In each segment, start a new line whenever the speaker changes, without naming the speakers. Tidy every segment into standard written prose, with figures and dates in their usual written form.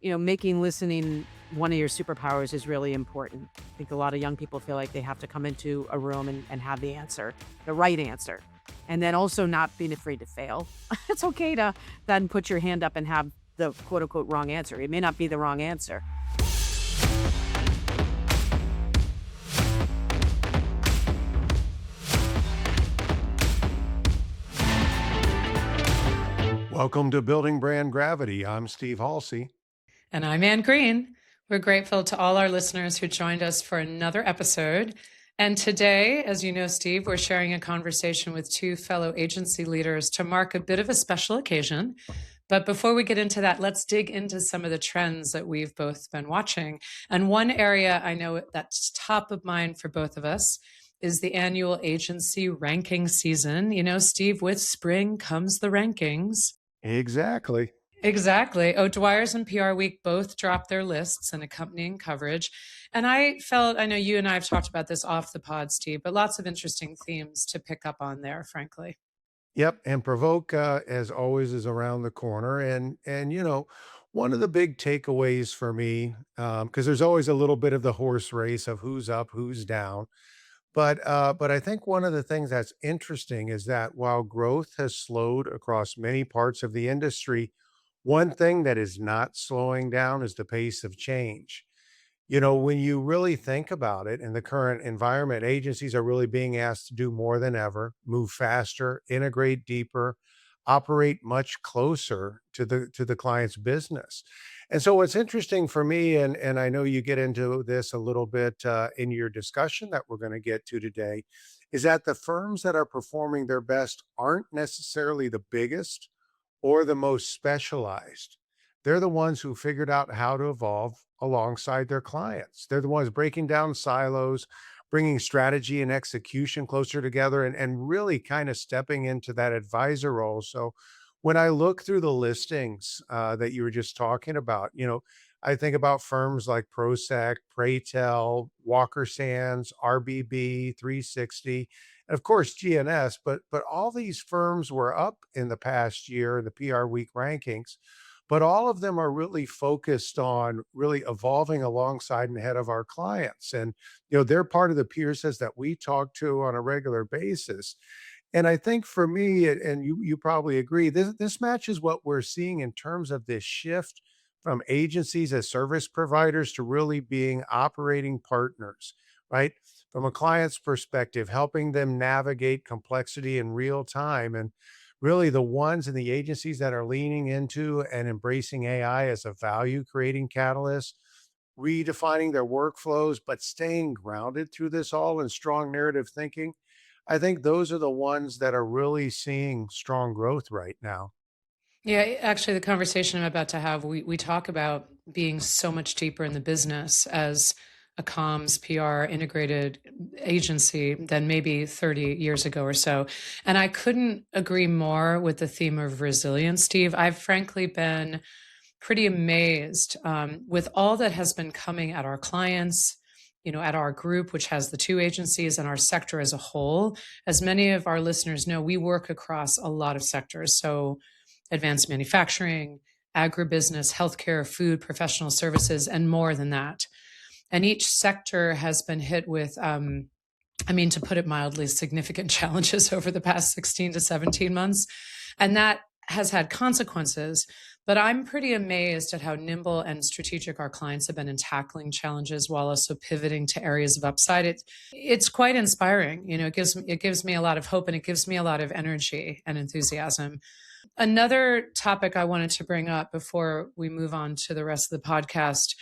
making listening one of your superpowers is really important. I think a lot of young people feel like they have to come into a room and have the answer, the right answer. And then also not being afraid to fail. It's okay to then put your hand up and have the quote unquote wrong answer. It may not be the wrong answer.
Welcome to Building Brand Gravity. I'm Steve Halsey.
And I'm Ann Green. We're grateful to all our listeners who joined us for another episode. And today, as you know, Steve, we're sharing a conversation with two fellow agency leaders to mark a bit of a special occasion. But before we get into that, let's dig into some of the trends that we've both been watching. And one area I know that's top of mind for both of us is the annual agency ranking season. You know, Steve, with spring comes the rankings.
Exactly.
Dwyer's and PRWeek both dropped their lists and accompanying coverage. And I know you and I have talked about this off the pod, Steve, but lots of interesting themes to pick up on there, frankly.
Yep. And Provoke, as always, is around the corner. And one of the big takeaways for me, because there's always a little bit of the horse race of who's up, who's down. But I think one of the things that's interesting is that while growth has slowed across many parts of the industry, one thing that is not slowing down is the pace of change. When you really think about it in the current environment, agencies are really being asked to do more than ever, move faster, integrate deeper, operate much closer to the client's business. And so what's interesting for me, and I know you get into this a little bit in your discussion that we're going to get to today, is that the firms that are performing their best aren't necessarily the biggest or the most specialized. They're the ones who figured out how to evolve alongside their clients. They're the ones breaking down silos, bringing strategy and execution closer together, and really kind of stepping into that advisor role. So when I look through the listings that you were just talking about, I think about firms like Prosec, Praytell, Walker Sands, RBB, 360, and of course GNS. But all these firms were up in the past year in the PRWeek rankings. But all of them are really focused on really evolving alongside and ahead of our clients. And, they're part of the peer sets that we talk to on a regular basis. And I think for me, and you probably agree, this matches what we're seeing in terms of this shift from agencies as service providers to really being operating partners, right? From a client's perspective, helping them navigate complexity in real time. And really the ones in the agencies that are leaning into and embracing AI as a value creating catalyst, redefining their workflows, but staying grounded through this all in strong narrative thinking. I think those are the ones that are really seeing strong growth right now.
Yeah, actually, the conversation I'm about to have, we talk about being so much deeper in the business as a comms, PR integrated agency than maybe 30 years ago or so. And I couldn't agree more with the theme of resilience, Steve. I've frankly been pretty amazed with all that has been coming at our clients, at our group, which has the two agencies, and our sector as a whole. As many of our listeners know, we work across a lot of sectors. So advanced manufacturing, agribusiness, healthcare, food, professional services, and more than that. And each sector has been hit with, to put it mildly, significant challenges over the past 16 to 17 months. And that has had consequences. But I'm pretty amazed at how nimble and strategic our clients have been in tackling challenges while also pivoting to areas of upside. It's quite inspiring. It gives me a lot of hope, and it gives me a lot of energy and enthusiasm. Another topic I wanted to bring up before we move on to the rest of the podcast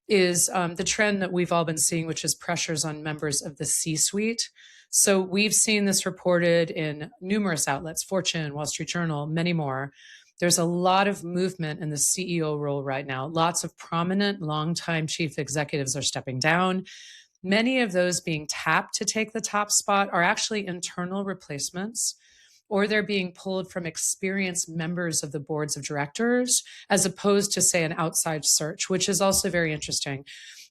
is the trend that we've all been seeing, which is pressures on members of the C-suite. So we've seen this reported in numerous outlets, Fortune, Wall Street Journal, many more. There's a lot of movement in the CEO role right now. Lots of prominent, longtime chief executives are stepping down. Many of those being tapped to take the top spot are actually internal replacements, or they're being pulled from experienced members of the boards of directors, as opposed to, say, an outside search, which is also very interesting.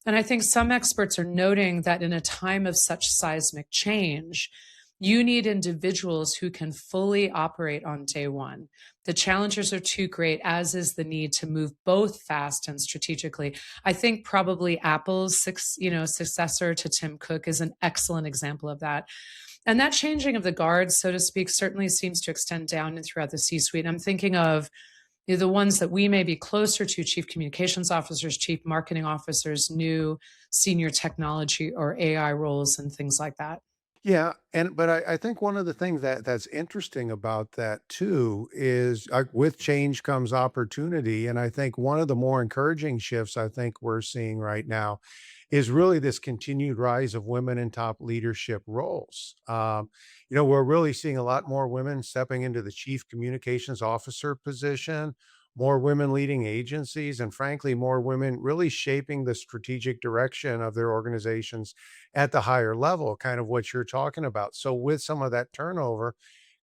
And I think some experts are noting that in a time of such seismic change, you need individuals who can fully operate on day one. The challenges are too great, as is the need to move both fast and strategically. I think probably Apple's successor to Tim Cook is an excellent example of that. And that changing of the guards, so to speak, certainly seems to extend down and throughout the C-suite. I'm thinking of the ones that we may be closer to: chief communications officers, chief marketing officers, new senior technology or AI roles, and things like that.
Yeah, but I think one of the things that's interesting about that too is with change comes opportunity, and I think one of the more encouraging shifts I think we're seeing right now is really this continued rise of women in top leadership roles. We're really seeing a lot more women stepping into the chief communications officer position, more women leading agencies, and frankly, more women really shaping the strategic direction of their organizations at the higher level, kind of what you're talking about. So with some of that turnover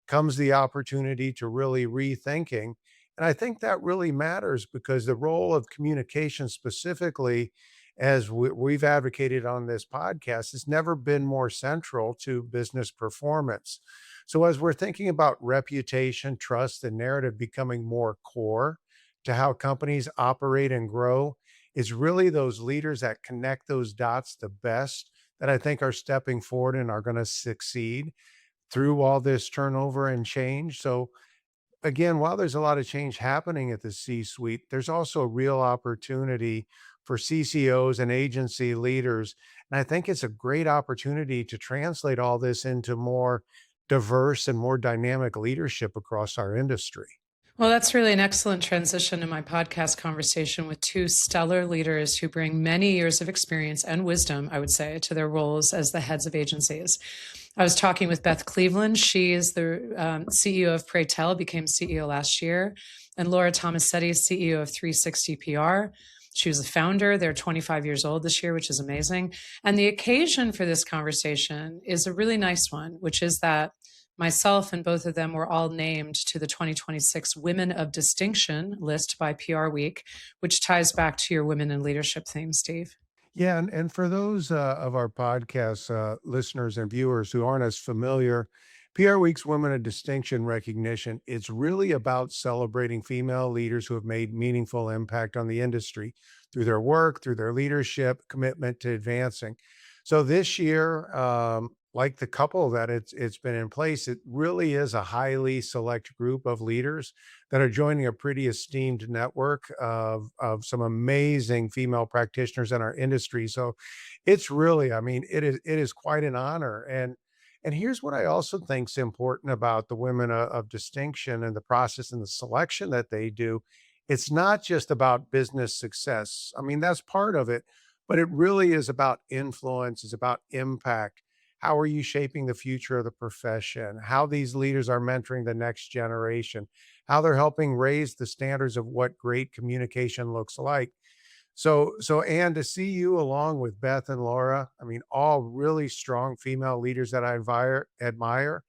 comes the opportunity to really rethinking. And I think that really matters because the role of communication specifically, as we've advocated on this podcast, has never been more central to business performance. So as we're thinking about reputation, trust, and narrative becoming more core to how companies operate and grow, it's really those leaders that connect those dots the best that I think are stepping forward and are going to succeed through all this turnover and change. So again, while there's a lot of change happening at the C-suite, there's also a real opportunity for CCOs and agency leaders. And I think it's a great opportunity to translate all this into more diverse and more dynamic leadership across our industry.
Well, that's really an excellent transition to my podcast conversation with two stellar leaders who bring many years of experience and wisdom, I would say, to their roles as the heads of agencies. I was talking with Beth Cleveland. She is the CEO of Praytell, became CEO last year, and Laura Tomasetti, CEO of 360 PR. She was the founder. They're 25 years old this year, which is amazing. And the occasion for this conversation is a really nice one, which is that myself and both of them were all named to the 2026 Women of Distinction list by PRWeek, which ties back to your women in leadership theme, Steve.
Yeah, and for those of our podcast listeners and viewers who aren't as familiar, PR Week's Women of Distinction recognition, it's really about celebrating female leaders who have made meaningful impact on the industry through their work, through their leadership, commitment to advancing. So this year, like the couple that it's been in place, it really is a highly select group of leaders that are joining a pretty esteemed network of some amazing female practitioners in our industry. So it's really, I mean, it is quite an honor. And here's what I also think is important about the women of distinction and the process and the selection that they do. It's not just about business success. I mean, that's part of it, but it really is about influence, it's about impact. How are you shaping the future of the profession? How these leaders are mentoring the next generation, how they're helping raise the standards of what great communication looks like. Anne, to see you along with Beth and Laura, I mean, all really strong female leaders that I admire,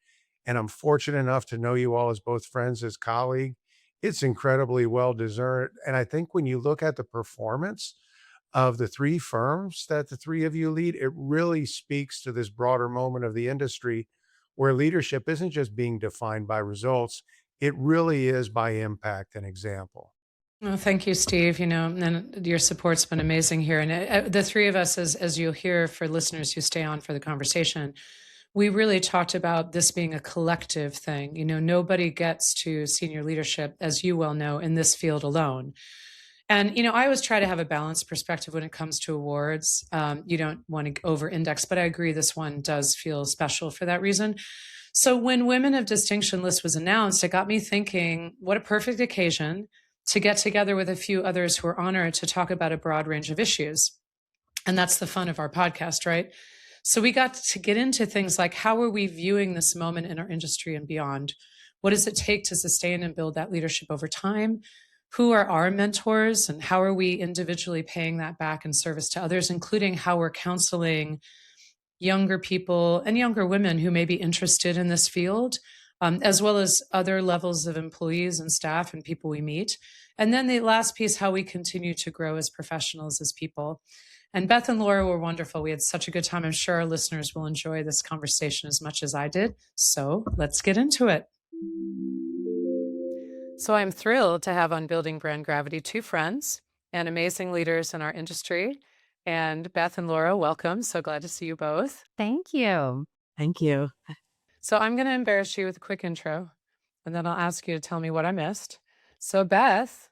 and I'm fortunate enough to know you all as both friends, as colleagues. It's incredibly well deserved. And I think when you look at the performance of the three firms that the three of you lead, it really speaks to this broader moment of the industry where leadership isn't just being defined by results, it really is by impact and example.
Well, thank you, Steve. And your support's been amazing here. And the three of us, as you'll hear for listeners who stay on for the conversation, we really talked about this being a collective thing. Nobody gets to senior leadership, as you well know, in this field alone. And, I always try to have a balanced perspective when it comes to awards. You don't want to over-index, but I agree this one does feel special for that reason. So when Women of Distinction list was announced, it got me thinking, what a perfect occasion to get together with a few others who are honored to talk about a broad range of issues. And that's the fun of our podcast, right? So we got to get into things like, how are we viewing this moment in our industry and beyond? What does it take to sustain and build that leadership over time? Who are our mentors, and how are we individually paying that back in service to others, including how we're counseling younger people and younger women who may be interested in this field, as well as other levels of employees and staff and people we meet. And then the last piece, how we continue to grow as professionals, as people. And Beth and Laura were wonderful. We had such a good time. I'm sure our listeners will enjoy this conversation as much as I did. So let's get into it. So I'm thrilled to have on Building Brand Gravity two friends and amazing leaders in our industry. And Beth and Laura, welcome. So glad to see you both.
Thank you.
Thank you.
So I'm going to embarrass you with a quick intro, and then I'll ask you to tell me what I missed. So Beth,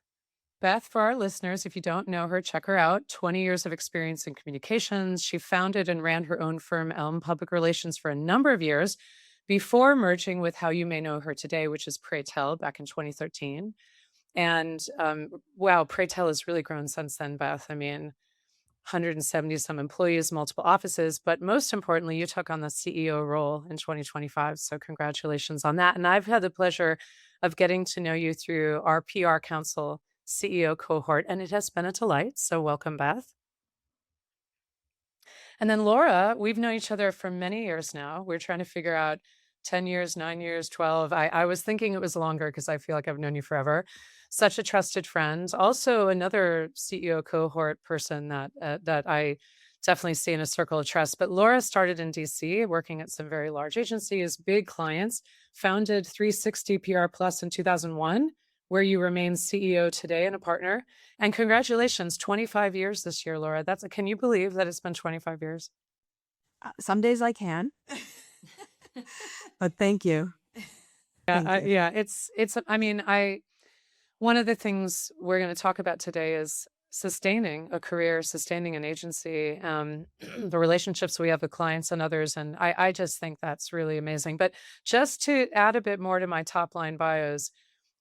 for our listeners, if you don't know her, check her out. 20 years of experience in communications. She founded and ran her own firm, Elm Public Relations, for a number of years before merging with how you may know her today, which is Praytell back in 2013. And wow, Praytell has really grown since then, Beth. I mean, 170 some employees, multiple offices, but most importantly, you took on the CEO role in 2025. So congratulations on that. And I've had the pleasure of getting to know you through our PR Council CEO cohort, and it has been a delight. So welcome, Beth. And then Laura, we've known each other for many years now. We're trying to figure out 10 years, 9 years, 12. I was thinking it was longer because I feel like I've known you forever. Such a trusted friend. Also, another CEO cohort person that I definitely see in a circle of trust. But Laura started in DC, working at some very large agencies, big clients, founded 360 PR Plus in 2001, where you remain CEO today and a partner. And congratulations, 25 years this year, Laura. Can you believe that it's been 25 years?
Some days I can, but thank you. Thank you.
Yeah, one of the things we're going to talk about today is sustaining a career, sustaining an agency, the relationships we have with clients and others. And I just think that's really amazing. But just to add a bit more to my top line bios,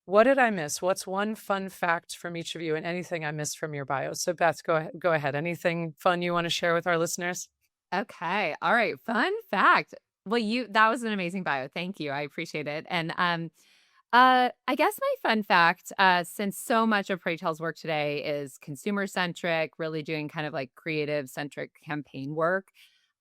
what did I miss? What's one fun fact from each of you and anything I missed from your bio? So Beth, go ahead. Anything fun you want to share with our listeners?
Okay. All right. Fun fact. Well, that was an amazing bio. Thank you. I appreciate it. And I guess my fun fact, since so much of Praytell's work today is consumer centric, really doing kind of like creative centric campaign work.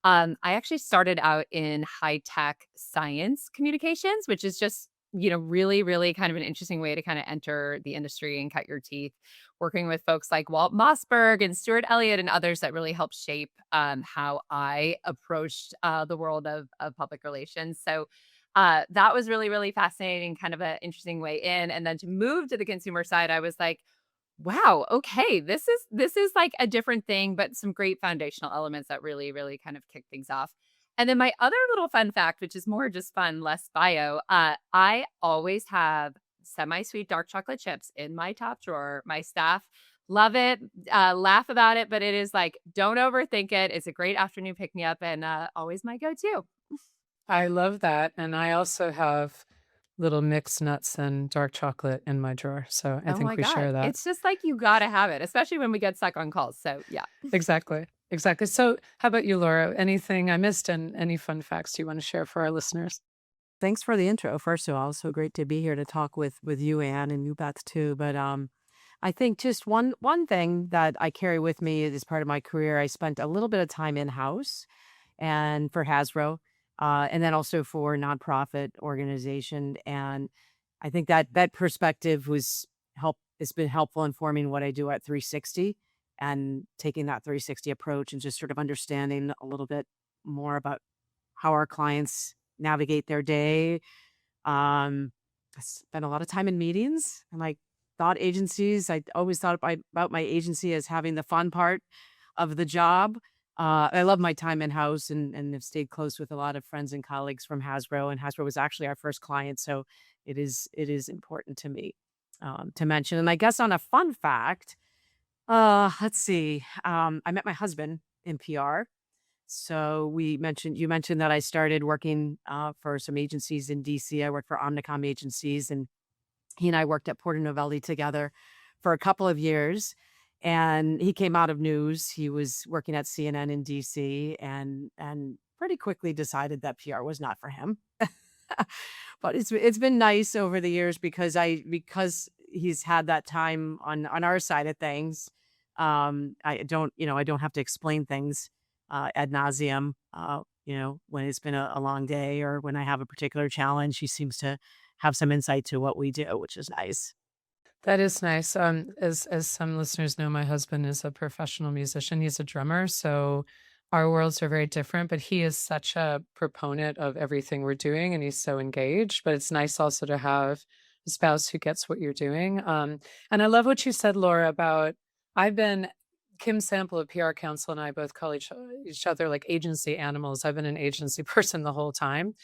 I actually started out in high tech science communications, which is just, really, really kind of an interesting way to kind of enter the industry and cut your teeth, working with folks like Walt Mossberg and Stuart Elliott and others that really helped shape how I approached the world of public relations. So that was really, really fascinating, kind of an interesting way in. And then to move to the consumer side, I was like, wow, okay, this is like a different thing, but some great foundational elements that really, really kind of kick things off. And then my other little fun fact, which is more just fun, less bio, I always have semi-sweet dark chocolate chips in my top drawer. My staff love it, laugh about it, but it is like, don't overthink it. It's a great afternoon pick-me-up and always my go-to.
I love that. And I also have little mixed nuts and dark chocolate in my drawer. So I think we share that.
It's just like you got to have it, especially when we get stuck on calls. So yeah.
Exactly. So how about you, Laura? Anything I missed and any fun facts you want to share for our listeners?
Thanks for the intro. First of all, so great to be here to talk with you, Anne, and you, Beth, too. But I think just one thing that I carry with me as part of my career, I spent a little bit of time in-house and for Hasbro, and then also for a nonprofit organization. And I think that perspective it's been helpful in forming what I do at 360 and taking that 360 approach and just sort of understanding a little bit more about how our clients navigate their day. I spent a lot of time in meetings and I always thought about my agency as having the fun part of the job. I love my time in-house and have stayed close with a lot of friends and colleagues from Hasbro, and Hasbro was actually our first client. So it is important to me to mention. And I guess on a fun fact, let's see, I met my husband in PR. So you mentioned that I started working for some agencies in DC. I worked for Omnicom agencies, and he and I worked at Porter Novelli together for a couple of years. And he came out of news. He was working at CNN in DC and pretty quickly decided that PR was not for him. But it's been nice over the years because he's had that time on our side of things. I don't have to explain things ad nauseum, when it's been a long day or when I have a particular challenge. He seems to have some insight to what we do, which is nice.
That is nice. As some listeners know, my husband is a professional musician. He's a drummer, so our worlds are very different, but he is such a proponent of everything we're doing and he's so engaged. But it's nice also to have spouse who gets what you're doing. And I love what you said, Laura, about I've been Kim Sample of PR Council and I both call each other like agency animals. I've been an agency person the whole time.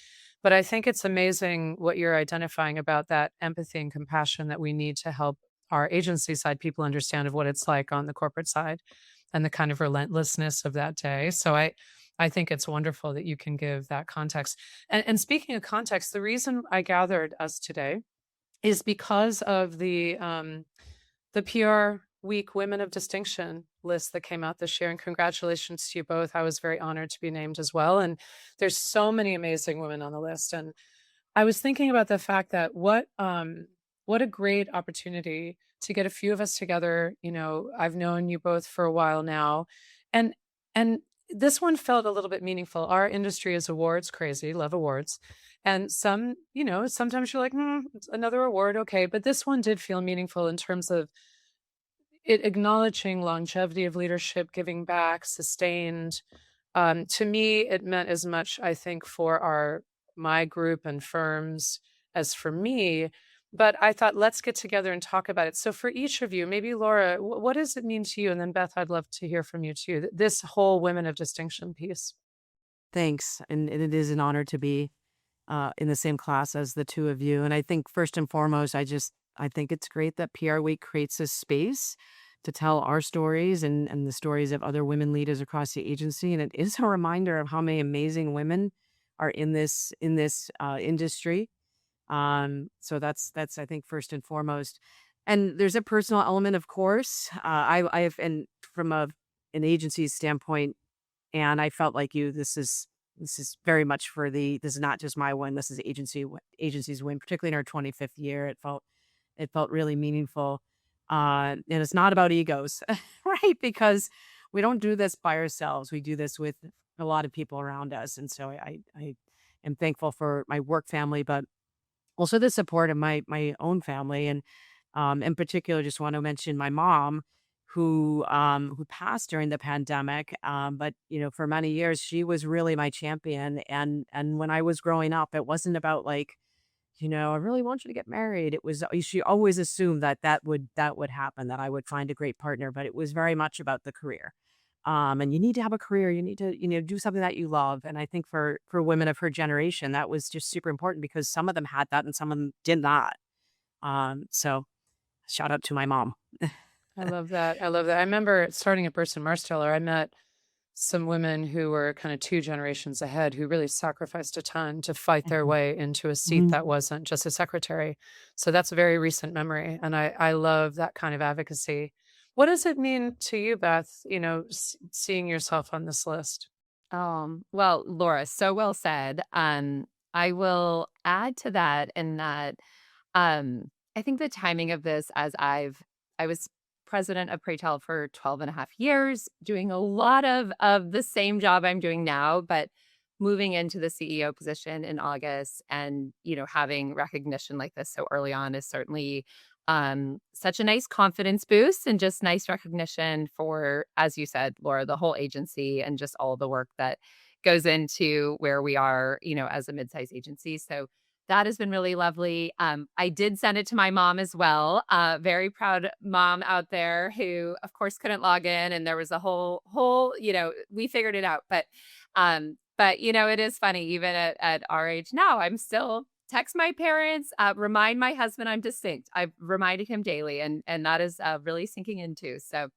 But I think it's amazing what you're identifying about that empathy and compassion that we need to help our agency side people understand of what it's like on the corporate side and the kind of relentlessness of that day. So I think it's wonderful that you can give that context. And speaking of context, the reason I gathered us today is because of the PR Week Women of Distinction list that came out this year. And congratulations to you both. I was very honored to be named as well. And there's so many amazing women on the list. And I was thinking about the fact that what a great opportunity to get a few of us together. You know, I've known you both for a while now. And and this one felt a little bit meaningful. Our industry is awards crazy, love awards. And some, you know, sometimes you're like, it's another award, okay. But this one did feel meaningful in terms of it acknowledging longevity of leadership, giving back, sustained. To me, it meant as much, I think, for my group and firms as for me. But I thought, let's get together and talk about it. So for each of you, maybe Laura, what does it mean to you? And then Beth, I'd love to hear from you too. This whole Women of Distinction piece.
Thanks. And it is an honor to be in the same class as the two of you. And I think first and foremost, I think it's great that PR Week creates a space to tell our stories and the stories of other women leaders across the agency. And it is a reminder of how many amazing women are in this industry. So that's I think first and foremost. And there's a personal element, of course. I have, and from an agency standpoint, and I felt like you. This is very much this is not just my win. This is agency's win, particularly in our 25th year. It felt really meaningful. And it's not about egos, right? Because we don't do this by ourselves. We do this with a lot of people around us. And so I am thankful for my work family, but also the support of my own family. And in particular, just want to mention my mom, who passed during the pandemic. But you know, for many years, she was really my champion. And when I was growing up, it wasn't about like, you know, I really want you to get married. It was she always assumed that would happen, that I would find a great partner. But it was very much about the career. And you need to have a career. You need to, you know, do something that you love. And I think for women of her generation, that was just super important because some of them had that and some of them did not. So shout out to my mom.
I love that. I love that. I remember starting at Burson Marsteller, I met some women who were kind of two generations ahead who really sacrificed a ton to fight their way into a seat that wasn't just a secretary. So that's a very recent memory. And I love that kind of advocacy. What does it mean to you, Beth, you know, seeing yourself on this list?
Well, Laura, so well said. I will add to that in that I think the timing of this, I was president of Praytell for 12 and a half years, doing a lot of the same job I'm doing now, but moving into the CEO position in August and, you know, having recognition like this so early on is certainly such a nice confidence boost and just nice recognition for, as you said, Laura, the whole agency and just all the work that goes into where we are, you know, as a mid-sized agency. So that has been really lovely. I did send it to my mom as well. Very proud mom out there who, of course, couldn't log in, and there was a whole, you know, we figured it out. But you know, it is funny. Even at our age now, I'm still text my parents, remind my husband I'm distinct. I've reminded him daily, and that is really sinking in too. So.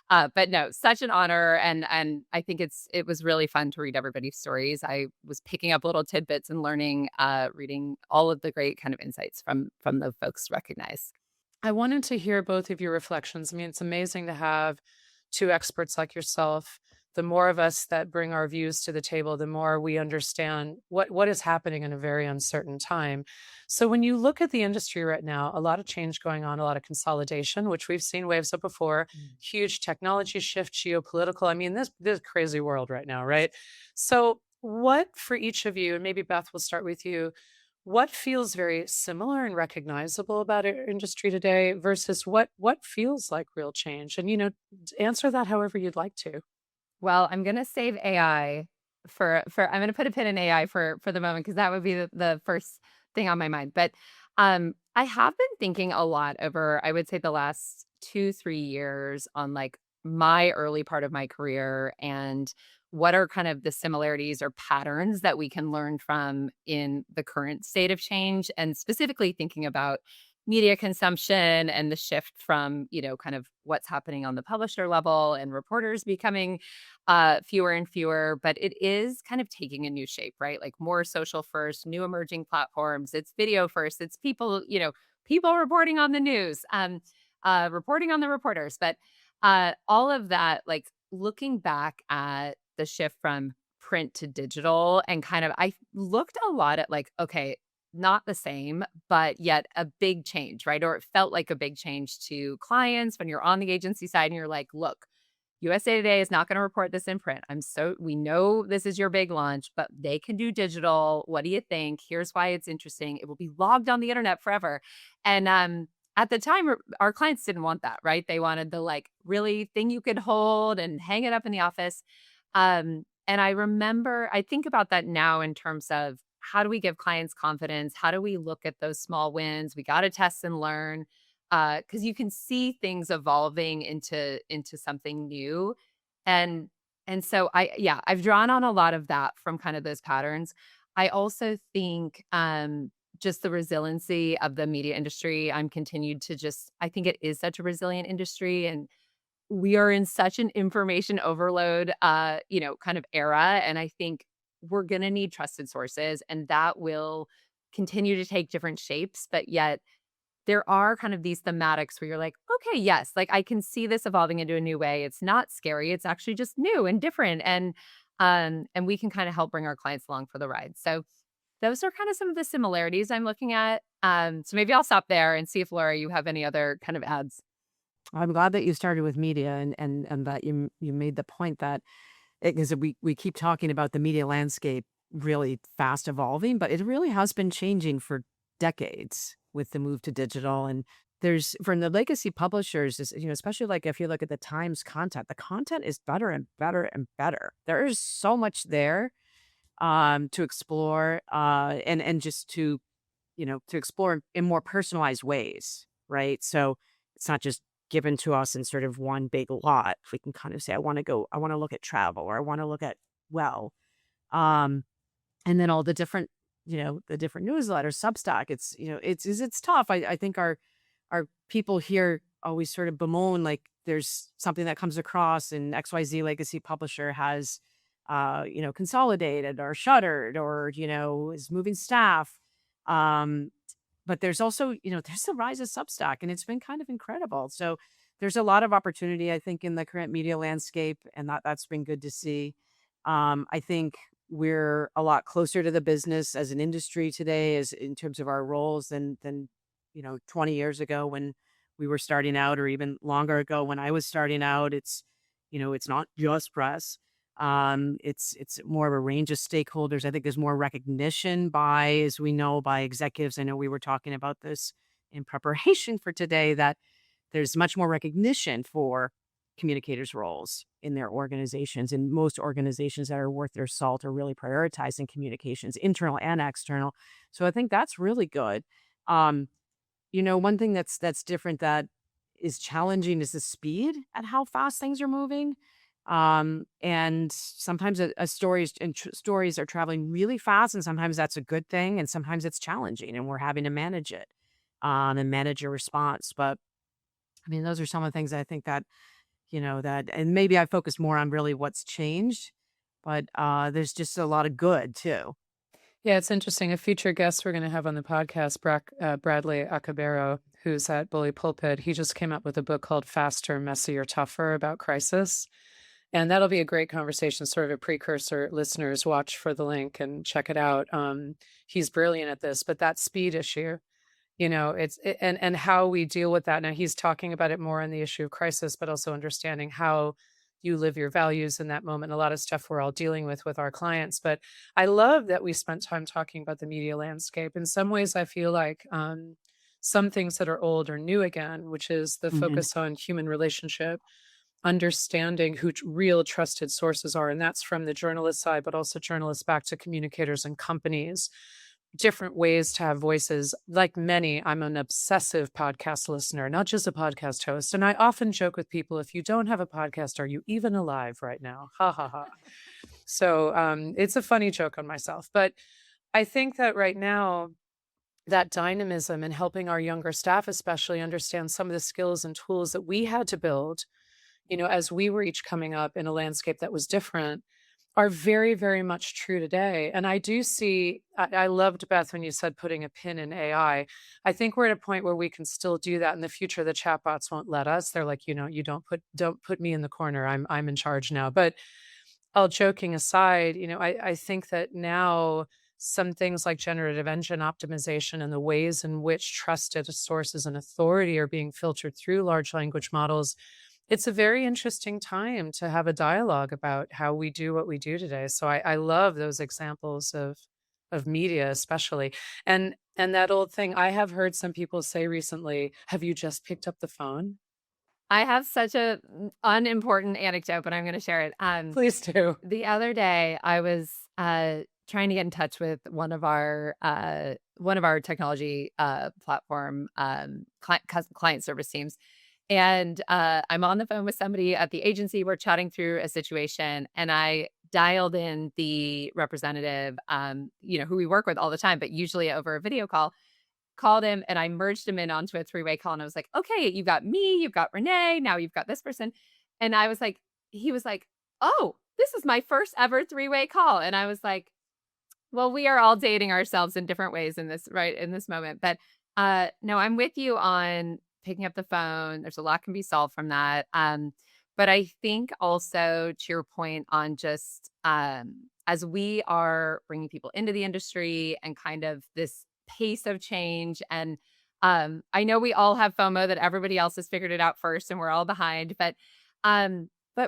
But no, such an honor. And I think it was really fun to read everybody's stories. I was picking up little tidbits and learning, reading all of the great kind of insights from the folks recognized.
I wanted to hear both of your reflections. I mean, it's amazing to have two experts like yourself. The more of us that bring our views to the table, the more we understand what is happening in a very uncertain time. So when you look at the industry right now, a lot of change going on, a lot of consolidation, which we've seen waves of before, huge technology shift, geopolitical. I mean, this crazy world right now, right? So what for each of you, and maybe Beth, will start with you, what feels very similar and recognizable about our industry today versus what feels like real change? And, you know, answer that however you'd like to.
Well, I'm going to save AI for I'm going to put a pin in AI for the moment because that would be the first thing on my mind. But I have been thinking a lot over, I would say, the last 2, 3 years on, like, my early part of my career and what are kind of the similarities or patterns that we can learn from in the current state of change, and specifically thinking about media consumption and the shift from, kind of what's happening on the publisher level and reporters becoming fewer and fewer, but it is kind of taking a new shape, right? Like more social first, new emerging platforms. It's video first. It's people, people reporting on the news, reporting on the reporters. But all of that, like looking back at the shift from print to digital, and kind of, I looked a lot at like, okay, not the same, but yet a big change, right? Or it felt like a big change to clients when you're on the agency side and you're like, look, USA Today is not going to report this in print. We know this is your big launch, but they can do digital. What do you think? Here's why it's interesting. It will be logged on the internet forever. And at the time, our clients didn't want that, right? They wanted the like really thing you could hold and hang it up in the office. And I think about that now in terms of how do we give clients confidence? How do we look at those small wins? We got to test and learn, because you can see things evolving into something new. And so I've drawn on a lot of that from kind of those patterns. I also think just the resiliency of the media industry. I'm continued to just I think it is such a resilient industry, and we are in such an information overload kind of era, and I think we're going to need trusted sources, and that will continue to take different shapes, but yet there are kind of these thematics where you're like, okay, yes, like I can see this evolving into a new way. It's not scary. It's actually just new and different. And we can kind of help bring our clients along for the ride. So those are kind of some of the similarities I'm looking at. So maybe I'll stop there and see if Laura, you have any other kind of ads.
I'm glad that you started with media and that you made the point that because we keep talking about the media landscape really fast evolving, but it really has been changing for decades with the move to digital. And there's from the legacy publishers, especially like if you look at the Times content, the content is better and better and better. There is so much there to explore and just to explore in more personalized ways, right? So it's not just given to us in sort of one big lot. We can kind of say, I want to look at travel, or I want to look at well. Um, and then all the different newsletters, Substack. It's tough. I think our people here always sort of bemoan like there's something that comes across and XYZ legacy publisher has consolidated or shuttered or, is moving staff. Um, but there's also, there's the rise of Substack, and it's been kind of incredible. So there's a lot of opportunity, I think, in the current media landscape, and that's been good to see. I think we're a lot closer to the business as an industry today, as in terms of our roles than 20 years ago when we were starting out, or even longer ago when I was starting out. It's not just press. It's more of a range of stakeholders. I think there's more recognition as we know, by executives. I know we were talking about this in preparation for today, that there's much more recognition for communicators' roles in their organizations. And most organizations that are worth their salt are really prioritizing communications, internal and external. So I think that's really good. One thing that's different that is challenging is the speed at how fast things are moving. And sometimes stories are traveling really fast, and sometimes that's a good thing, and sometimes it's challenging, and we're having to manage it, and manage your response. But I mean, those are some of the things I think that, and maybe I focus more on really what's changed, but there's just a lot of good too.
Yeah, it's interesting. A future guest we're going to have on the podcast, Bradley Acabero, who's at Bully Pulpit. He just came up with a book called Faster, Messier, Tougher about crisis. And that'll be a great conversation, sort of a precursor. Listeners, watch for the link and check it out. He's brilliant at this, but that speed issue, and how we deal with that. Now he's talking about it more on the issue of crisis, but also understanding how you live your values in that moment. A lot of stuff we're all dealing with our clients. But I love that we spent time talking about the media landscape. In some ways, I feel like some things that are old are new again, which is the
Mhm.
focus on human relationship, understanding who real trusted sources are. And that's from the journalist side, but also journalists back to communicators and companies. different ways to have voices. Like many, I'm an obsessive podcast listener, not just a podcast host. And I often joke with people, if you don't have a podcast, are you even alive right now? Ha ha ha. So it's a funny joke on myself. But I think that right now, that dynamism and helping our younger staff, especially, understand some of the skills and tools that we had to build, as we were each coming up in a landscape that was different, are very, very much true today. And I do see, I loved, Beth, when you said putting a pin in AI. I think we're at a point where we can still do that in the future. The chatbots won't let us. They're like, you don't put me in the corner. I'm in charge now. But all joking aside, I think that now some things like generative engine optimization and the ways in which trusted sources and authority are being filtered through large language models, it's a very interesting time to have a dialogue about how we do what we do today. So I love those examples of media, especially. And that old thing, I have heard some people say recently, have you just picked up the phone?
I have such a unimportant anecdote, but I'm going to share it.
Please do.
The other day, I was trying to get in touch with one of our technology platform client service teams, and I'm on the phone with somebody at the agency. We're chatting through a situation, and I dialed in the representative, who we work with all the time, but usually over a video call. Called him, and I merged him in onto a three-way call, and I was like, okay, you've got me, you've got Renee, now you've got this person. And I was like, he was like, oh, this is my first ever three-way call. And I was like, well, we are all dating ourselves in different ways in this moment. But no, I'm with you on picking up the phone. There's a lot can be solved from that. But I think also, to your point on just as we are bringing people into the industry and kind of this pace of change, and I know we all have FOMO that everybody else has figured it out first and we're all behind, but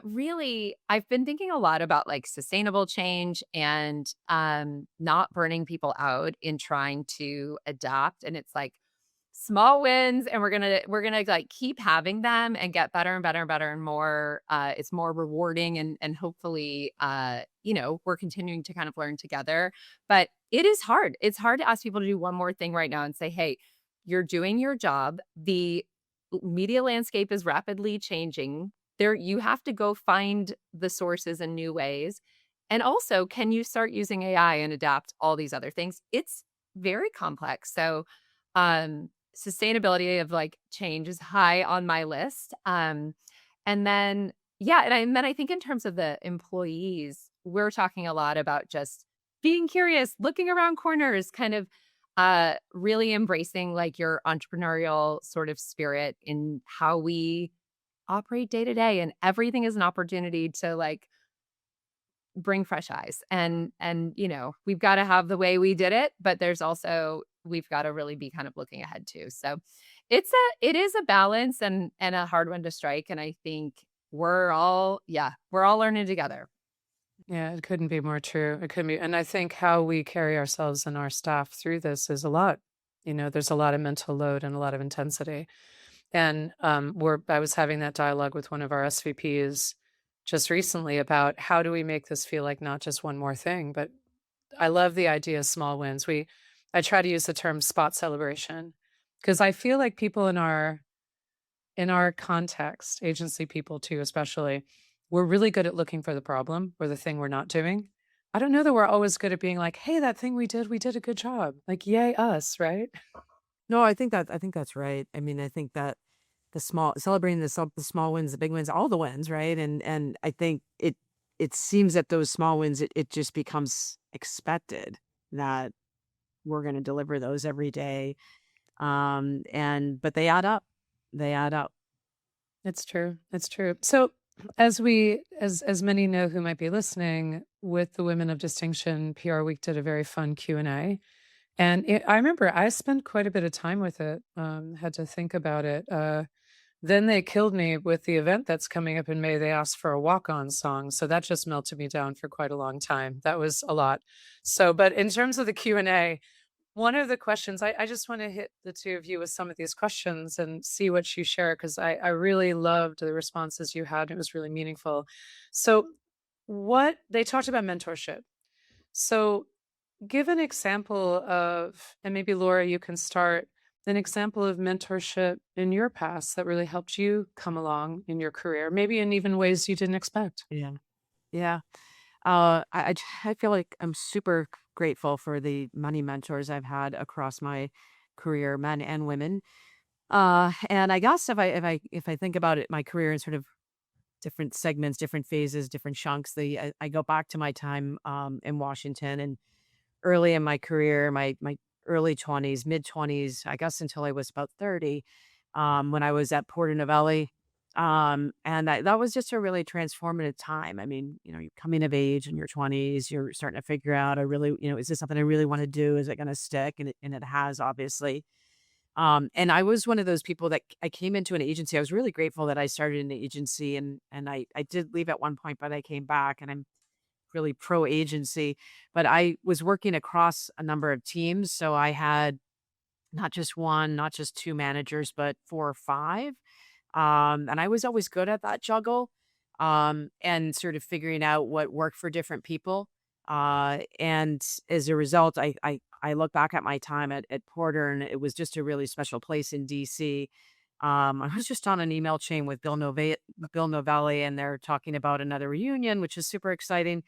really I've been thinking a lot about like sustainable change and not burning people out in trying to adapt. And it's like small wins, and we're gonna like keep having them and get better and better and better and more. It's more rewarding, and hopefully we're continuing to kind of learn together. But it is hard. It's hard to ask people to do one more thing right now and say, hey, you're doing your job. The media landscape is rapidly changing. You have to go find the sources in new ways. And also, can you start using AI and adapt all these other things? It's very complex. So sustainability of like change is high on my list. And then, and then I think in terms of the employees, we're talking a lot about just being curious, looking around corners, kind of really embracing like your entrepreneurial sort of spirit in how we operate day to day. And everything is an opportunity to like bring fresh eyes. And we've got to have the way we did it, but there's also, we've got to really be kind of looking ahead too. So it is a balance and a hard one to strike. And I think we're all learning together.
Yeah, it couldn't be more true. It couldn't be. And I think how we carry ourselves and our staff through this is a lot. There's a lot of mental load and a lot of intensity. And I was having that dialogue with one of our SVPs just recently about how do we make this feel like not just one more thing, but I love the idea of small wins. I try to use the term spot celebration because I feel like people in our context, agency people too, especially, we're really good at looking for the problem or the thing we're not doing. I don't know that we're always good at being like, hey, that thing we did a good job. Like, yay, us, right?
No, I think that's right. I mean, I think that celebrating the small wins, the big wins, all the wins, right? And I think it seems that those small wins, it just becomes expected that we're going to deliver those every day. But they add up. They add up.
It's true. It's true. So as many know who might be listening, with the Women of Distinction, PRWeek did a very fun Q&A. And I remember I spent quite a bit of time with it, had to think about it. Then they killed me with the event that's coming up in May. They asked for a walk-on song. So that just melted me down for quite a long time. That was a lot. So, but in terms of the Q&A, one of the questions, I just want to hit the two of you with some of these questions and see what you share, because I really loved the responses you had. It was really meaningful. So they talked about mentorship. So Give an example of, and maybe Laura, you can start an example of mentorship in your past that really helped you come along in your career, maybe in even ways you didn't expect.
Yeah. Yeah. I feel like I'm super grateful for the many mentors I've had across my career, men and women. And I guess if I think about it, my career in sort of different segments, different phases, different chunks, I go back to my time in Washington and early in my career, my early 20s, mid 20s, I guess until I was about 30, when I was at Porter Novelli. And that was just a really transformative time. I mean, you're coming of age in your 20s, you're starting to figure out, I really, is this something I really want to do? Is it going to stick? And it has, obviously. And I was one of those people that I came into an agency. I was really grateful that I started in the agency, and I did leave at one point, but I came back, and I'm really pro agency. But I was working across a number of teams, so I had not just one, not just two managers, but four or five. And I was always good at that juggle, and sort of figuring out what worked for different people. And as a result, I look back at my time at Porter, and it was just a really special place in DC. I was just on an email chain with Bill Novelli, and they're talking about another reunion, which is super exciting.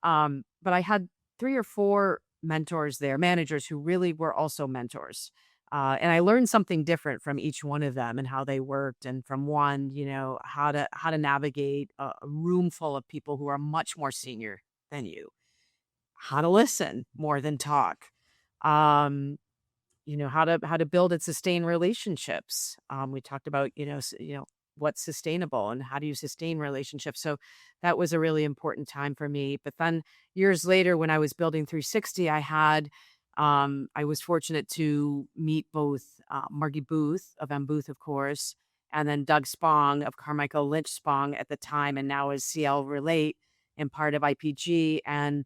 But I had three or four mentors there, managers who really were also mentors. And I learned something different from each one of them and how they worked. And from one, how to navigate a room full of people who are much more senior than you, how to listen more than talk. Um, how to build and sustain relationships. We talked about, what's sustainable and how do you sustain relationships. So that was a really important time for me. But then years later, when I was building 360, I was fortunate to meet both Margie Booth of M. Booth, of course, and then Doug Spong of Carmichael Lynch Spong at the time, and now is CL Relate and part of IPG. And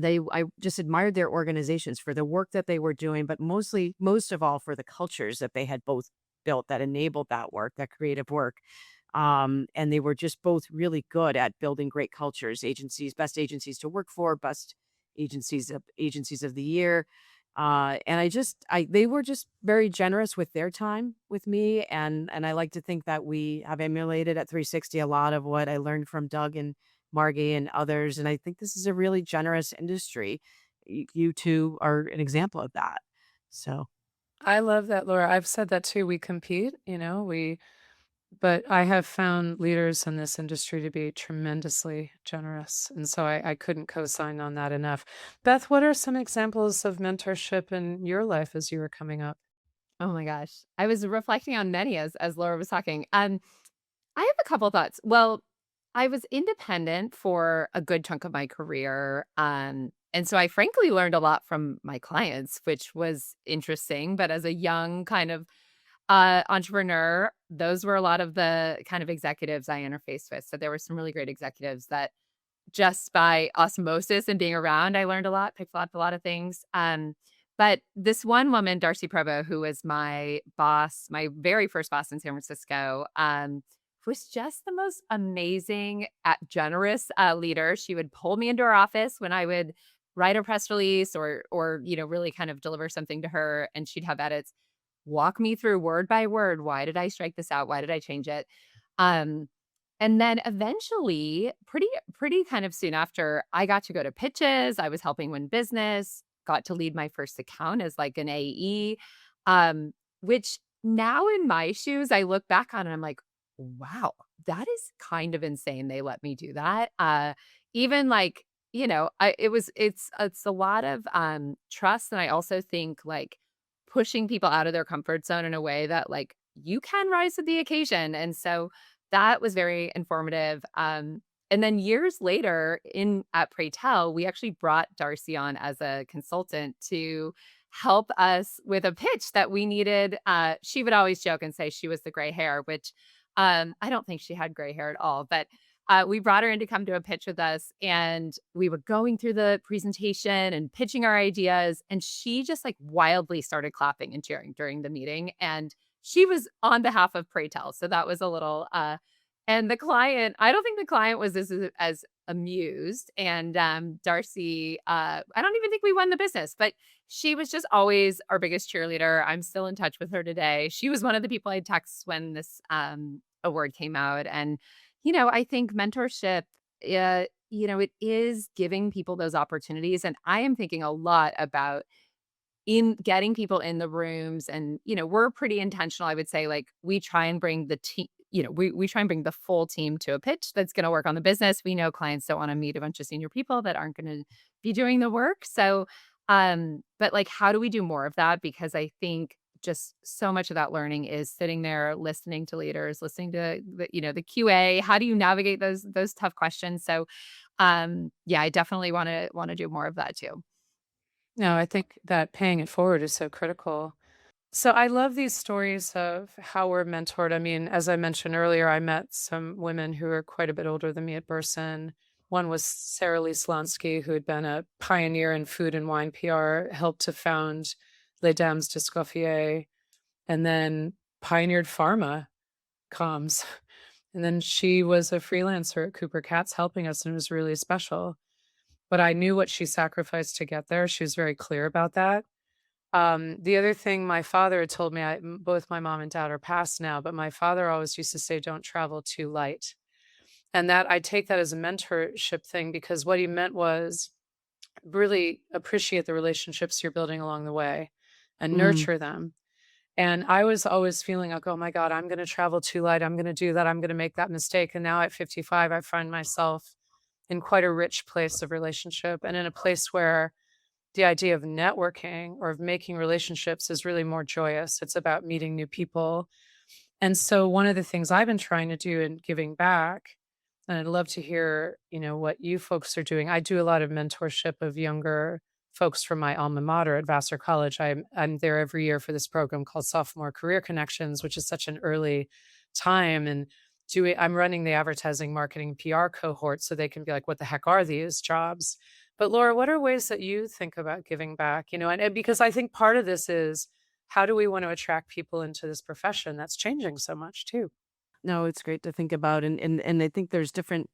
I just admired their organizations for the work that they were doing, but most of all, for the cultures that they had both built that enabled that work, that creative work. And they were just both really good at building great cultures, best agencies to work for, best agencies of the year. And they were just very generous with their time with me. And I like to think that we have emulated at 360 a lot of what I learned from Doug and Margie and others. And I think this is a really generous industry. You two are an example of that. So,
I love that, Laura. I've said that too. We compete, but I have found leaders in this industry to be tremendously generous. And so I couldn't co-sign on that enough. Beth, what are some examples of mentorship in your life as you were coming up?
Oh my gosh. I was reflecting on many as Laura was talking. I have a couple thoughts. Well, I was independent for a good chunk of my career. And so I frankly learned a lot from my clients, which was interesting. But as a young kind of entrepreneur, those were a lot of the kind of executives I interfaced with. So there were some really great executives that just by osmosis and being around, I learned a lot, picked up a lot of things. But this one woman, Darcy Provo, who was my boss, my very first boss in San Francisco, was just the most amazing, generous leader. She would pull me into her office when I would write a press release or really kind of deliver something to her, and she'd have edits, walk me through word by word. Why did I strike this out? Why did I change it? Um, and then eventually, pretty kind of soon after, I got to go to pitches. I was helping win business, got to lead my first account as like an AE, which now in my shoes, I look back on and I'm like, wow, that is kind of insane. They let me do that. Even like, it's a lot of trust. And I also think like pushing people out of their comfort zone in a way that like you can rise to the occasion. And so that was very informative. And then years later at Praytell, we actually brought Darcy on as a consultant to help us with a pitch that we needed. She would always joke and say she was the gray hair, which I don't think she had gray hair at all, but we brought her in to come to a pitch with us, and we were going through the presentation and pitching our ideas, and she just like wildly started clapping and cheering during the meeting, and she was on behalf of Praytell, so that was a little And the client, I don't think the client was as amused. And Darcy, I don't even think we won the business, but she was just always our biggest cheerleader. I'm still in touch with her today. She was one of the people I text when this award came out. And, I think mentorship, it is giving people those opportunities. And I am thinking a lot about in getting people in the rooms. And we're pretty intentional, I would say. Like, we try and bring the team, we try and bring the full team to a pitch that's going to work on the business. We know clients don't want to meet a bunch of senior people that aren't going to be doing the work. So but like, how do we do more of that? Because I think just so much of that learning is sitting there listening to leaders, listening to the QA. How do you navigate those tough questions? So yeah, I definitely want to do more of that too.
No, I think that paying it forward is so critical. So I love these stories of how we're mentored. I mean, as I mentioned earlier, I met some women who are quite a bit older than me at Burson. One was Sarah Lee Slonsky, who had been a pioneer in food and wine PR, helped to found Les Dames d'Escoffier, and then pioneered pharma comms. And then she was a freelancer at Cooper Katz helping us, and it was really special. But I knew what she sacrificed to get there. She was very clear about that. The other thing my father had told me, both my mom and dad are passed now, but my father always used to say, don't travel too light. And that I take that as a mentorship thing, because what he meant was really appreciate the relationships you're building along the way and
Mm.
nurture them. And I was always feeling like, oh my God, I'm going to travel too light. I'm going to do that. I'm going to make that mistake. And now at 55, I find myself in quite a rich place of relationship, and in a place where the idea of networking or of making relationships is really more joyous. It's about meeting new people. And so one of the things I've been trying to do in giving back, and I'd love to hear, what you folks are doing. I do a lot of mentorship of younger folks from my alma mater at Vassar College. I'm there every year for this program called Sophomore Career Connections, which is such an early time. And I'm running the advertising, marketing, PR cohort, so they can be like, what the heck are these jobs? But Laura, what are ways that you think about giving back? And because I think part of this is, how do we want to attract people into this profession that's changing so much too?
No, it's great to think about, and I think there's different,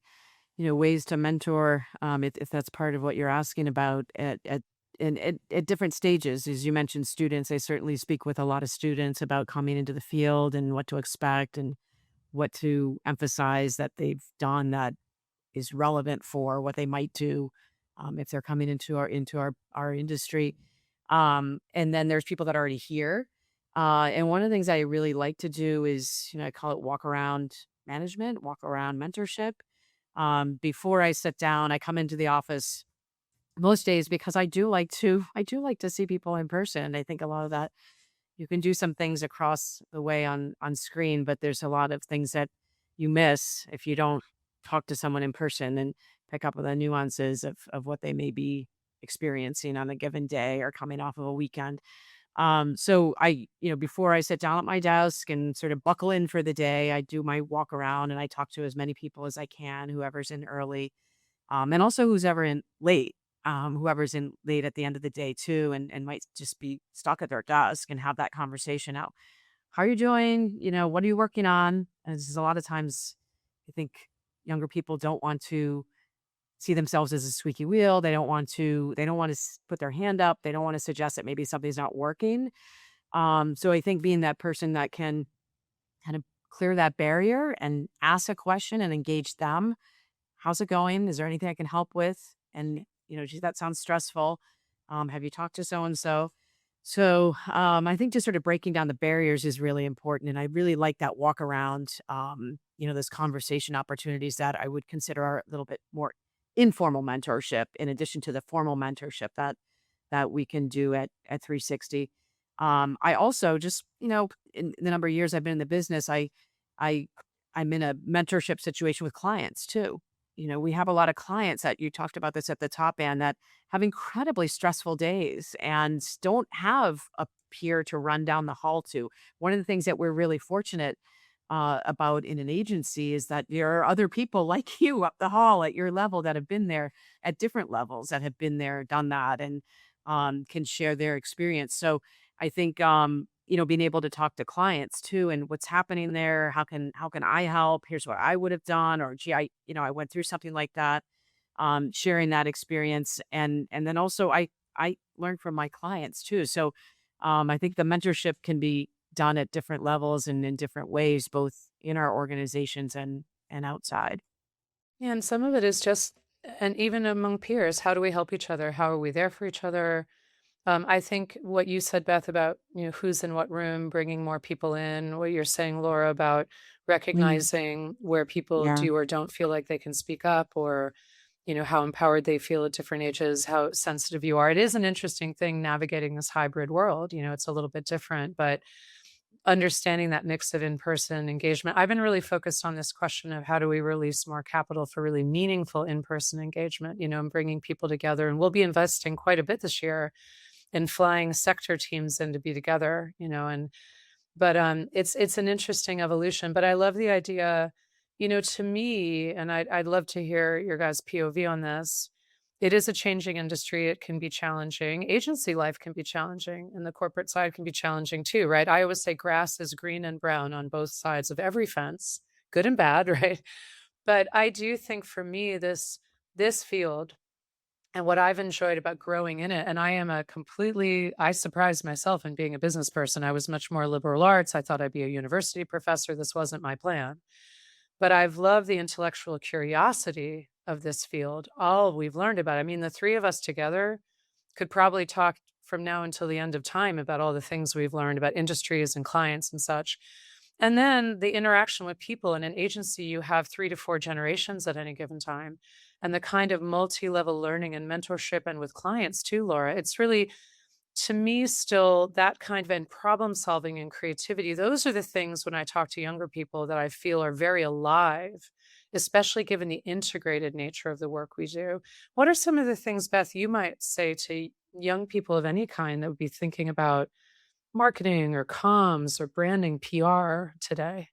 ways to mentor, if that's part of what you're asking about at different stages. As you mentioned, students, I certainly speak with a lot of students about coming into the field and what to expect and what to emphasize that they've done that is relevant for what they might do, if they're coming into our industry. And then there's people that are already here. And one of the things I really like to do is, I call it walk around management, walk around mentorship. Before I sit down, I come into the office most days because I do like to see people in person. I think a lot of that you can do some things across the way on screen, but there's a lot of things that you miss if you don't talk to someone in person and pick up on the nuances of what they may be experiencing on a given day or coming off of a weekend. So before I sit down at my desk and sort of buckle in for the day, I do my walk around and I talk to as many people as I can, whoever's in early, and also who's ever in late. Whoever's in late at the end of the day too, and might just be stuck at their desk and have that conversation out. How are you doing? What are you working on? And this is a lot of times, I think younger people don't want to see themselves as a squeaky wheel. They don't want to put their hand up. They don't want to suggest that maybe something's not working. So I think being that person that can kind of clear that barrier and ask a question and engage them. How's it going? Is there anything I can help with? And, geez, that sounds stressful. Have you talked to so and so? So I think just sort of breaking down the barriers is really important. And I really like that walk around, those conversation opportunities that I would consider are a little bit more informal mentorship in addition to the formal mentorship that we can do at 360. I also just, in the number of years I've been in the business, I I'm in a mentorship situation with clients too. We have a lot of clients that you talked about this at the top end that have incredibly stressful days and don't have a peer to run down the hall to. One of the things that we're really fortunate about in an agency is that there are other people like you up the hall at your level that have been there at different levels that have been there, done that, and can share their experience. So I think, being able to talk to clients too and what's happening there. How can I help? Here's what I would have done, or gee, I went through something like that. Sharing that experience, and then also I learn from my clients too. So I think the mentorship can be done at different levels and in different ways, both in our organizations and outside.
Yeah, and some of it is just, and even among peers, how do we help each other? How are we there for each other? I think what you said, Beth, about who's in what room, bringing more people in. What you're saying, Laura, about
Mm,
recognizing where people
yeah.
do or don't feel like they can speak up, or how empowered they feel at different ages, how sensitive you are. It is an interesting thing navigating this hybrid world. It's a little bit different, but understanding that mix of in-person engagement. I've been really focused on this question of how do we release more capital for really meaningful in-person engagement, and bringing people together. And we'll be investing quite a bit this year in flying sector teams in to be together, and but it's an interesting evolution. But I love the idea, to me, and I'd love to hear your guys' POV on this. It is a changing industry. It can be challenging. Agency life can be challenging, and the corporate side can be challenging too, right? I always say grass is green and brown on both sides of every fence, good and bad, right? But I do think for me, this field and what I've enjoyed about growing in it, and I surprised myself in being a business person. I was much more liberal arts. I thought I'd be a university professor. This wasn't my plan. But I've loved the intellectual curiosity of this field, all we've learned about it. I mean, the three of us together could probably talk from now until the end of time about all the things we've learned about industries and clients and such. And then the interaction with people in an agency, you have 3 to 4 generations at any given time. And the kind of multi-level learning and mentorship, and with clients too, Laura, it's really, to me, still that kind of, and problem solving and creativity. Those are the things when I talk to younger people that I feel are very alive, especially given the integrated nature of the work we do. What are some of the things, Beth, you might say to young people of any kind that would be thinking about marketing or comms or branding, PR today?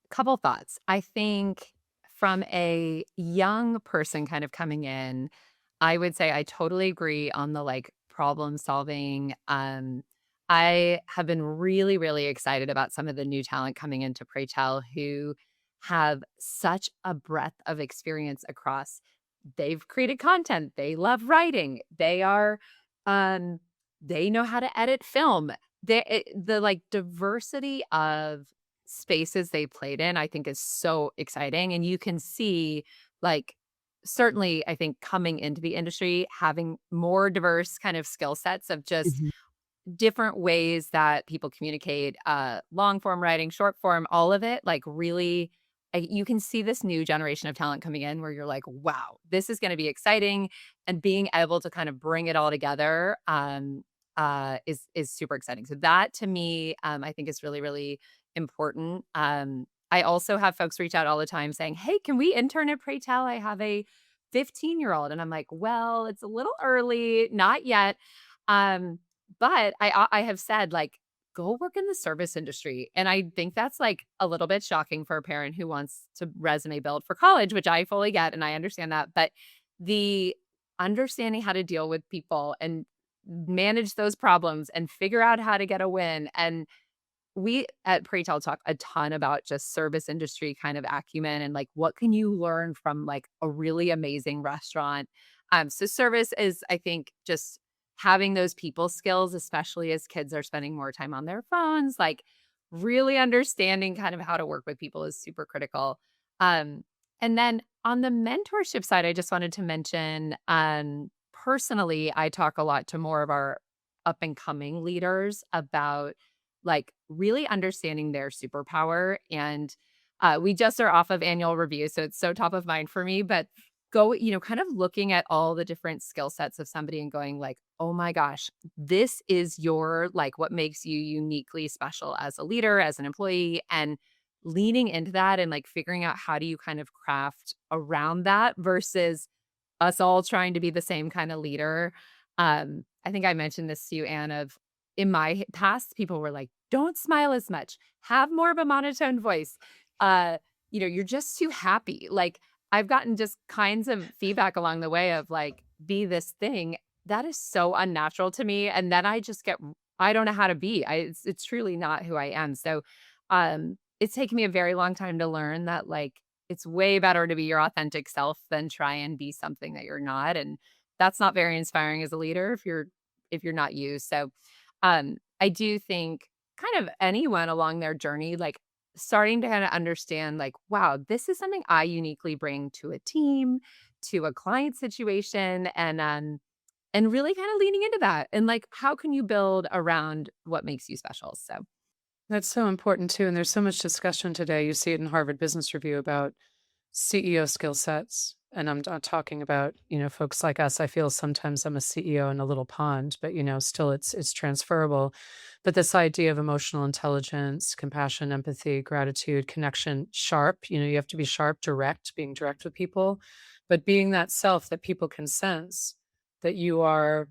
Couple thoughts. I think from a young person kind of coming in, I would say I totally agree on the like problem solving. I have been really, really excited about some of the new talent coming into Praytell who have such a breadth of experience across. They've created content. They love writing. Um, they know how to edit film. The like diversity of spaces they played in, I think is so exciting. And you can see, like, certainly, I think coming into the industry, having more diverse kind of skill sets of just
Mhm.
different ways that people communicate, long form writing, short form, all of it, like really, you can see this new generation of talent coming in where you're like, wow, this is going to be exciting. And being able to kind of bring it all together is super exciting. So that to me, I think is really, really important. I also have folks reach out all the time saying, hey, can we intern at Praytell? I have a 15-year-old. And I'm like, well, it's a little early, not yet. Um, but I have said, like, go work in the service industry. And I think that's like a little bit shocking for a parent who wants to resume build for college, which I fully get and I understand that. But the understanding how to deal with people and manage those problems and figure out how to get a win. And we at Praytell talk a ton about just service industry kind of acumen and like what can you learn from like a really amazing restaurant. So service is, I think, just having those people skills, especially as kids are spending more time on their phones, like really understanding kind of how to work with people is super critical. Um, and then on the mentorship side, I just wanted to mention, personally, I talk a lot to more of our up and coming leaders about like really understanding their superpower. And we just are off of annual review. So it's so top of mind for me. But kind of looking at all the different skill sets of somebody and going like, oh my gosh, this is your like what makes you uniquely special as a leader, as an employee, and leaning into that and like figuring out how do you kind of craft around that versus us all trying to be the same kind of leader. I think I mentioned this to you, Anne, of in my past, people were like, don't smile as much, have more of a monotone voice. You're just too happy. Like I've gotten just kinds of feedback along the way of like, be this thing. That is so unnatural to me. And then I just get I don't know how to be. It's truly not who I am. So, it's taken me a very long time to learn that, like, it's way better to be your authentic self than try and be something that you're not, and that's not very inspiring as a leader if you're not you. So, I do think kind of anyone along their journey, like, starting to kinda understand, like, wow, this is something I uniquely bring to a team, to a client situation, and really kinda leaning into that, and, like, how can you build around what makes you special? So
That's so important too. And there's so much discussion today. You see it in Harvard Business Review about CEO skill sets. And I'm not talking about, folks like us. I feel sometimes I'm a CEO in a little pond, but still it's transferable. But this idea of emotional intelligence, compassion, empathy, gratitude, connection, sharp, you have to be sharp, direct, being direct with people, but being that self that people can sense that you are,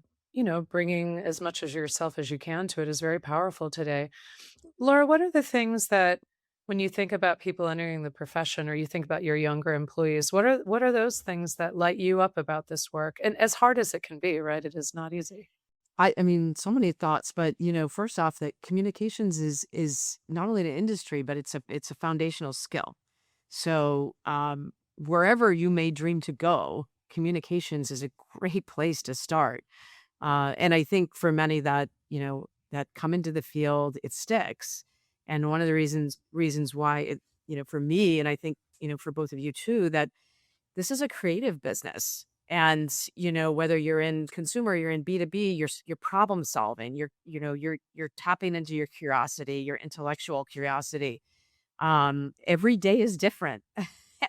bringing as much of yourself as you can to it is very powerful today. Laura, what are the things that when you think about people entering the profession or you think about your younger employees, what are those things that light you up about this work? And as hard as it can be, right? It is not easy.
I mean, so many thoughts, but first off, that communications is not only an industry, but it's a foundational skill. So wherever you may dream to go, communications is a great place to start. And I think for many that, that come into the field, it sticks. And one of the reasons why it, for me, and I think, for both of you too, that this is a creative business. And, whether you're in consumer, you're in B2B, you're problem solving, you're tapping into your curiosity, your intellectual curiosity. Every day is different.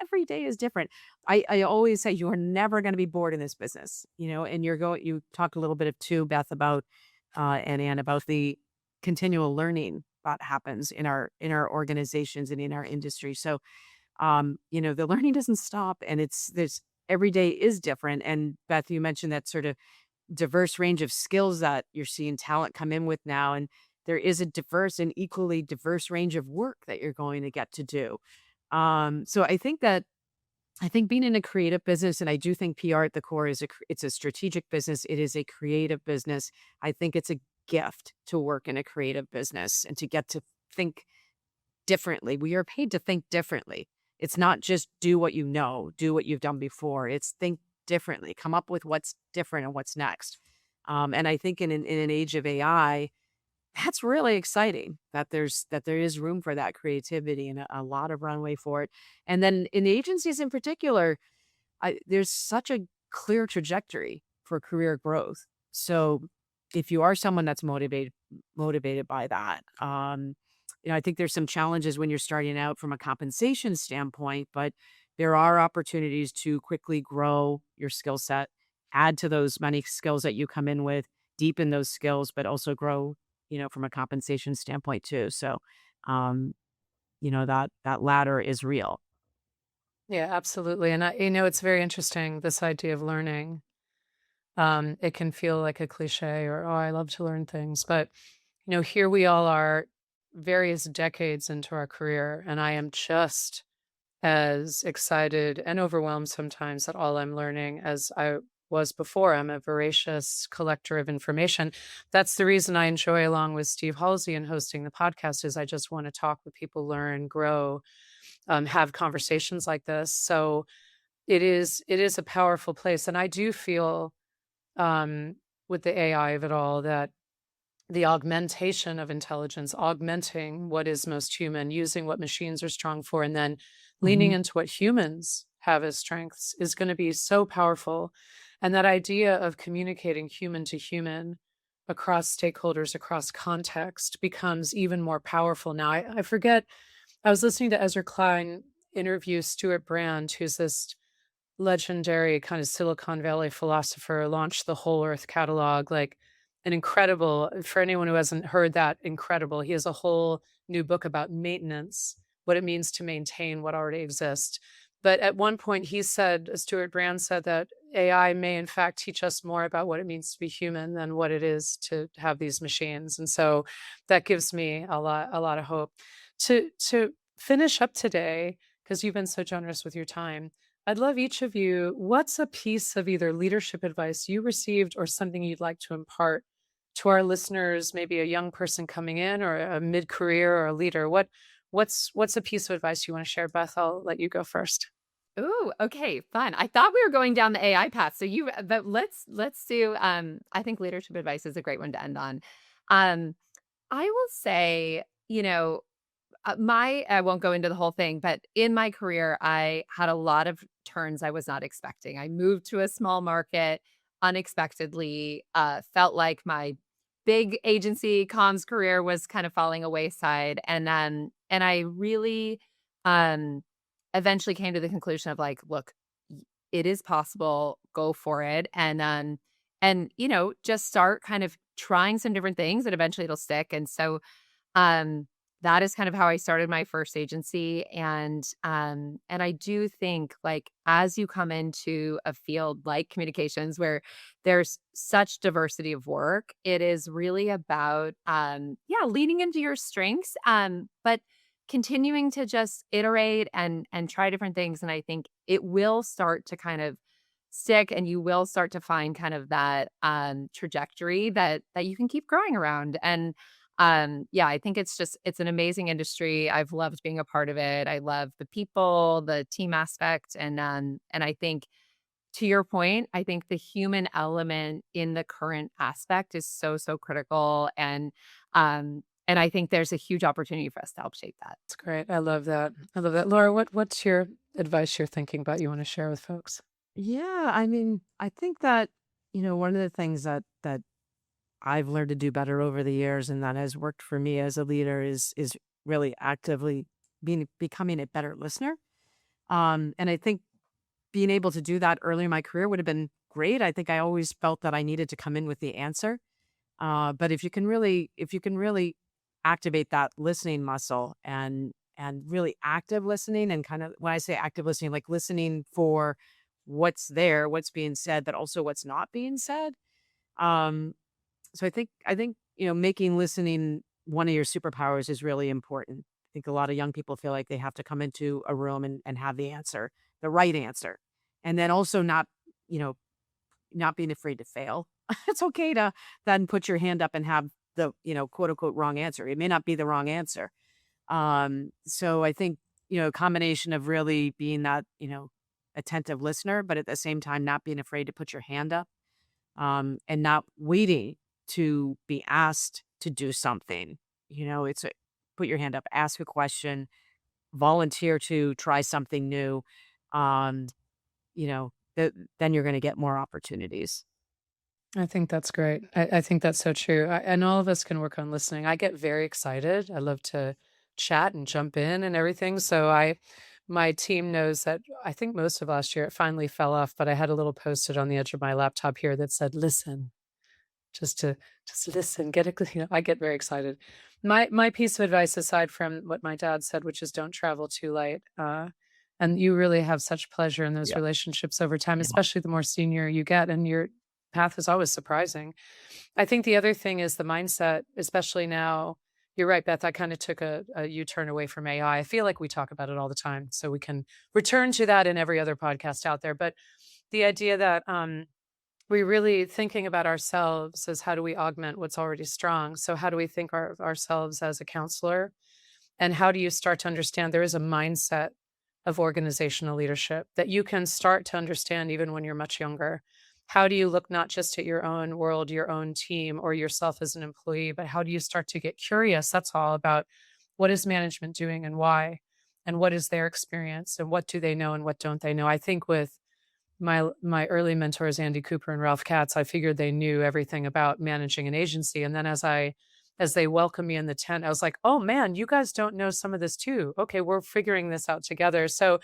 Every day is different. I always say you are never going to be bored in this business, and you talked a little bit of too, Beth, about and Ann, about the continual learning that happens in our organizations and in our industry. So the learning doesn't stop, and there's every day is different. And Beth, you mentioned that sort of diverse range of skills that you're seeing talent come in with now. And there is a diverse and equally diverse range of work that you're going to get to do. So I think being in a creative business, and I do think PR at the core it's a strategic business. It is a creative business. I think it's a gift to work in a creative business and to get to think differently. We are paid to think differently. It's not just do what you know, do what you've done before. It's think differently, come up with what's different and what's next. And I think in an age of AI, that's really exciting that there is room for that creativity and a lot of runway for it. And then in agencies in particular, there's such a clear trajectory for career growth. So if you are someone that's motivated by that, I think there's some challenges when you're starting out from a compensation standpoint, but there are opportunities to quickly grow your skill set, add to those many skills that you come in with, deepen those skills, but also grow, from a compensation standpoint too. So, um, that ladder is real.
Yeah, absolutely. And it's very interesting, this idea of learning. It can feel like a cliche or, oh, I love to learn things. But, here we all are various decades into our career, and I am just as excited and overwhelmed sometimes at all I'm learning as I was before. I'm a voracious collector of information. That's the reason I enjoy, along with Steve Halsey and hosting the podcast, is I just want to talk with people, learn, grow, have conversations like this. So it is a powerful place. And I do feel with the AI of it all that the augmentation of intelligence, augmenting what is most human, using what machines are strong for, and then leaning
Hmm.
into what humans have as strengths is going to be so powerful. And that idea of communicating human to human across stakeholders, across context becomes even more powerful now. I forget, I was listening to Ezra Klein interview Stuart Brand, who's this legendary kind of Silicon Valley philosopher, launched the Whole Earth catalog, like an incredible, for anyone who hasn't heard that, incredible. He has a whole new book about maintenance, what it means to maintain what already exists. But at one point he said, Stuart Brand said that AI may in fact teach us more about what it means to be human than what it is to have these machines. And so that gives me a lot of hope. To finish up today, because you've been so generous with your time, I'd love each of you, what's a piece of either leadership advice you received or something you'd like to impart to our listeners, maybe a young person coming in or a mid-career or a leader, what's a piece of advice you want to share? Beth, I'll let you go first.
Ooh, okay, fun. I thought we were going down the AI path. But let's do I think leadership advice is a great one to end on. Um I will say, I won't go into the whole thing, but in my career, I had a lot of turns I was not expecting. I moved to a small market unexpectedly, felt like my big agency comms career was kind of falling a wayside. And I really um eventually came to the conclusion of like, look, it is possible, go for it. And just start kind of trying some different things and eventually it'll stick. And so um, that is kind of how I started my first agency. And I do think like as you come into a field like communications where there's such diversity of work, it is really about leaning into your strengths, but continuing to just iterate and try different things. And I think it will start to kind of stick and you will start to find kind of that trajectory that you can keep growing around. And I think it's an amazing industry. I've loved being a part of it. I love the people, the team aspect. And I think to your point, I think the human element in the current aspect is so, so critical. And I think there's a huge opportunity for us to help shape that.
That's great. I love that. I love that. Laura, what's your advice you're thinking about you want to share with folks?
Yeah, I mean, I think that, one of the things that I've learned to do better over the years and that has worked for me as a leader is really actively becoming a better listener. And I think being able to do that early in my career would have been great. I think I always felt that I needed to come in with the answer. But if you can really activate that listening muscle and really active listening, and kind of when I say active listening, like listening for what's there, what's being said, but also what's not being said. Um, so I think making listening one of your superpowers is really important. I think a lot of young people feel like they have to come into a room and have the answer, the right answer, and then also you know not being afraid to fail. It's okay to then put your hand up and have the quote unquote wrong answer. It may not be the wrong answer. So I think a combination of really being that attentive listener, but at the same time not being afraid to put your hand up, and not waiting to be asked to do something. It's put your hand up, ask a question, volunteer to try something new. Um, then you're going to get more opportunities.
I think that's great. I think that's so true. And all of us can work on listening. I get very excited. I love to chat and jump in and everything. My team knows that I think most of last year it finally fell off, but I had a little post-it on the edge of my laptop here that said, listen, just listen, I get very excited. My piece of advice, aside from what my dad said, which is don't travel too light. And you really have such pleasure in those
Yeah.
relationships over time,
Yeah.
especially the more senior you get, and your path is always surprising. I think the other thing is the mindset, especially now. You're right, Beth. I kind of took a U-turn away from AI. I feel like we talk about it all the time, so we can return to that in every other podcast out there. But the idea that we really thinking about ourselves as how do we augment what's already strong. So how do we think ourselves as a counselor? And how do you start to understand there is a mindset of organizational leadership that you can start to understand even when you're much younger? How do you look not just at your own world, your own team, or yourself as an employee, but how do you start to get curious? That's all about what is management doing and why, and what is their experience, and what do they know and what don't they know? I think with my early mentors, Andy Cooper and Ralph Katz, I figured they knew everything about managing an agency. And then as they welcomed me in the tent, I was like, oh man, you guys don't know some of this too. Okay, we're figuring this out together. So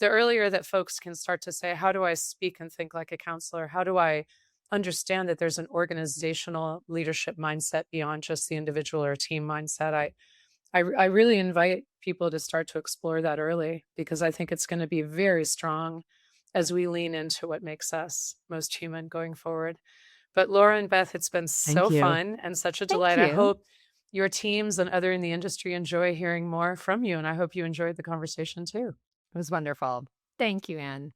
the earlier that folks can start to say, how do I speak and think like a counselor? How do I understand that there's an organizational leadership mindset beyond just the individual or team mindset? I really invite people to start to explore that early, because I think it's going to be very strong as we lean into what makes us most human going forward. But Laura and Beth, it's been
Thank
so
you.
fun and such a
Thank
delight. I
you.
hope your teams and other in the industry enjoy hearing more from you. And I hope you enjoyed the conversation too.
It was wonderful. Thank you, Anne.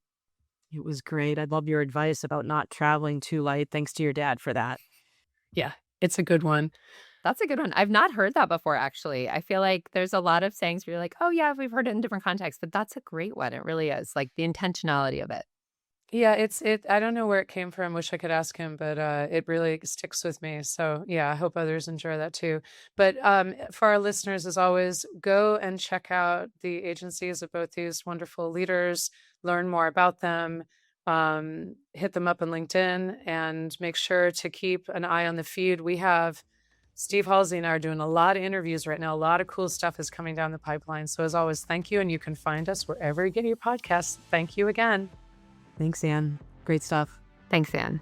It was great. I love your advice about not traveling too light. Thanks to your dad for that.
Yeah, It's a good one.
That's a good one. I've not heard that before, actually. I feel like there's a lot of sayings where you're like, oh, yeah, we've heard it in different contexts, but that's a great one. It really is, like the intentionality of it.
Yeah, I don't know where it came from. Wish I could ask him, but it really sticks with me. So yeah, I hope others enjoy that too. But for our listeners, as always, go and check out the agencies of both these wonderful leaders, learn more about them, hit them up on LinkedIn, and make sure to keep an eye on the feed. We have Steve Halsey and I are doing a lot of interviews right now. A lot of cool stuff is coming down the pipeline. So as always, thank you. And you can find us wherever you get your podcasts. Thank you again.
Thanks, Anne. Great stuff.
Thanks, Anne.